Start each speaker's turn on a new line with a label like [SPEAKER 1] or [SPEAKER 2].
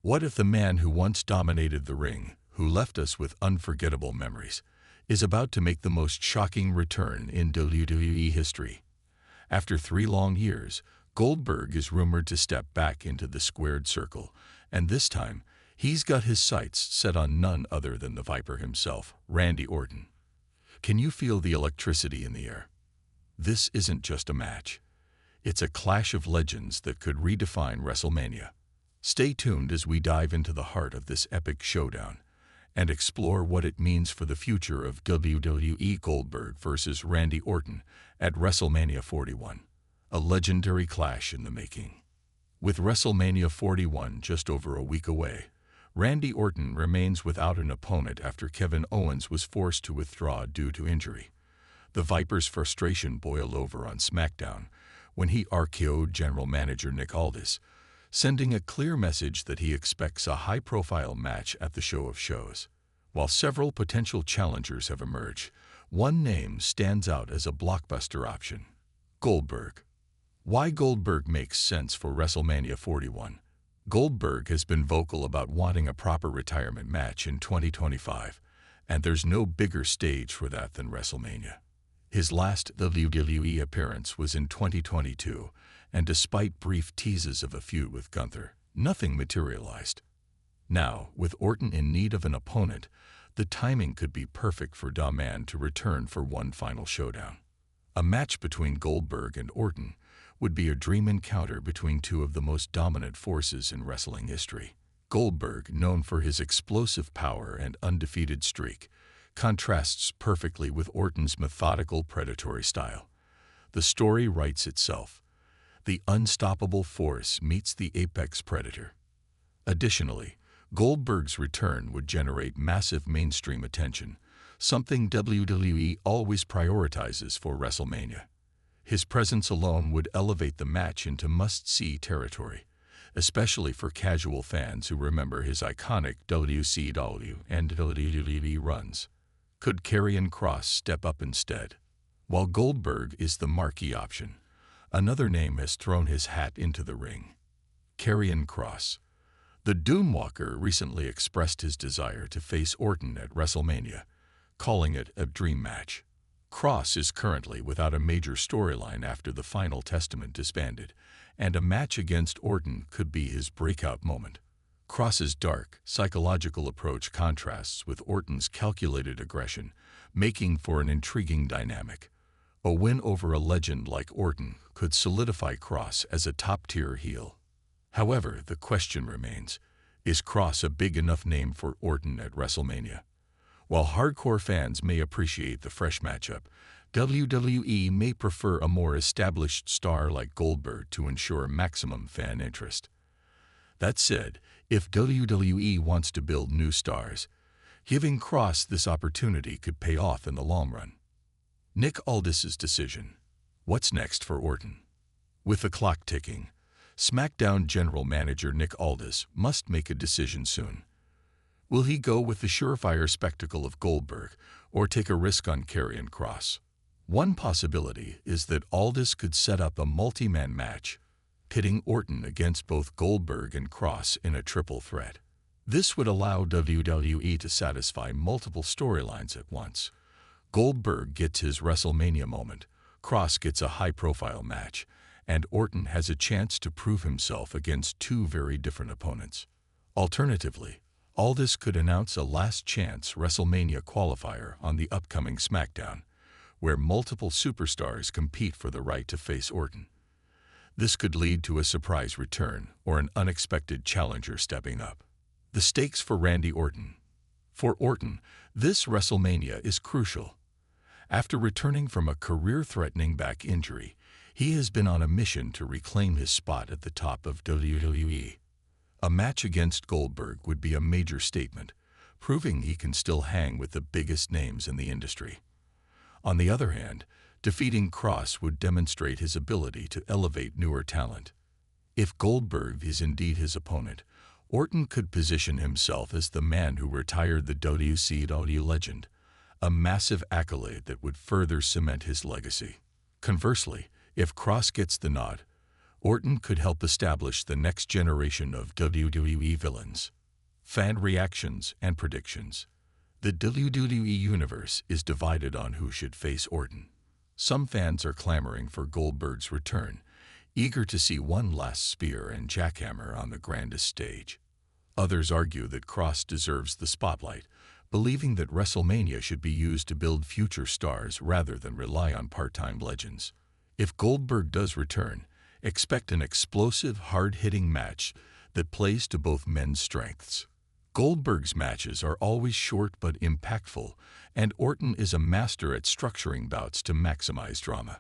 [SPEAKER 1] What if the man who once dominated the ring, who left us with unforgettable memories, is about to make the most shocking return in WWE history? After 3 long years, Goldberg is rumored to step back into the squared circle, and this time, he's got his sights set on none other than the Viper himself, Randy Orton. Can you feel the electricity in the air? This isn't just a match. It's a clash of legends that could redefine WrestleMania. Stay tuned as we dive into the heart of this epic showdown and explore what it means for the future of WWE. Goldberg versus Randy Orton at WrestleMania 41, a legendary clash in the making. With WrestleMania 41 just over a week away, Randy Orton remains without an opponent after Kevin Owens was forced to withdraw due to injury. The Viper's frustration boiled over on SmackDown when he RKO'd General Manager Nick Aldis, sending a clear message that he expects a high-profile match at the show of shows. While several potential challengers have emerged, one name stands out as a blockbuster option: Goldberg. Why Goldberg makes sense for WrestleMania 41? Goldberg has been vocal about wanting a proper retirement match in 2025, and there's no bigger stage for that than WrestleMania. His last WWE appearance was in 2022, and despite brief teases of a feud with Gunther, nothing materialized. Now, with Orton in need of an opponent, the timing could be perfect for Da Man to return for one final showdown. A match between Goldberg and Orton would be a dream encounter between two of the most dominant forces in wrestling history. Goldberg, known for his explosive power and undefeated streak, contrasts perfectly with Orton's methodical, predatory style. The story writes itself. The unstoppable force meets the apex predator. Additionally, Goldberg's return would generate massive mainstream attention, something WWE always prioritizes for WrestleMania. His presence alone would elevate the match into must-see territory, especially for casual fans who remember his iconic WCW and WWE runs. Could Karrion Kross step up instead? While Goldberg is the marquee option, another name has thrown his hat into the ring: Karrion Kross. The Doomwalker recently expressed his desire to face Orton at WrestleMania, calling it a dream match. Kross is currently without a major storyline after the Final Testament disbanded, and a match against Orton could be his breakout moment. Kross's dark, psychological approach contrasts with Orton's calculated aggression, making for an intriguing dynamic. A win over a legend like Orton could solidify Kross as a top-tier heel. However, the question remains, is Kross a big enough name for Orton at WrestleMania? While hardcore fans may appreciate the fresh matchup, WWE may prefer a more established star like Goldberg to ensure maximum fan interest. That said, if WWE wants to build new stars, giving Kross this opportunity could pay off in the long run. Nick Aldis' decision. What's next for Orton? With the clock ticking, SmackDown General Manager Nick Aldis must make a decision soon. Will he go with the surefire spectacle of Goldberg or take a risk on Karrion Kross? One possibility is that Aldis could set up a multi-man match, pitting Orton against both Goldberg and Kross in a triple threat. This would allow WWE to satisfy multiple storylines at once. Goldberg gets his WrestleMania moment, Kross gets a high-profile match, and Orton has a chance to prove himself against two very different opponents. Alternatively, Aldis could announce a last-chance WrestleMania qualifier on the upcoming SmackDown, where multiple superstars compete for the right to face Orton. This could lead to a surprise return or an unexpected challenger stepping up. The stakes for Randy Orton. For Orton, this WrestleMania is crucial. After returning from a career-threatening back injury, he has been on a mission to reclaim his spot at the top of WWE. A match against Goldberg would be a major statement, proving he can still hang with the biggest names in the industry. On the other hand, defeating Kross would demonstrate his ability to elevate newer talent. If Goldberg is indeed his opponent, Orton could position himself as the man who retired the WCW legend, a massive accolade that would further cement his legacy. Conversely, if Kross gets the nod, Orton could help establish the next generation of WWE villains. Fan reactions and predictions. The WWE Universe is divided on who should face Orton. Some fans are clamoring for Goldberg's return, eager to see one last spear and jackhammer on the grandest stage. Others argue that Kross deserves the spotlight, believing that WrestleMania should be used to build future stars rather than rely on part-time legends. If Goldberg does return, expect an explosive, hard-hitting match that plays to both men's strengths. Goldberg's matches are always short but impactful, and Orton is a master at structuring bouts to maximize drama.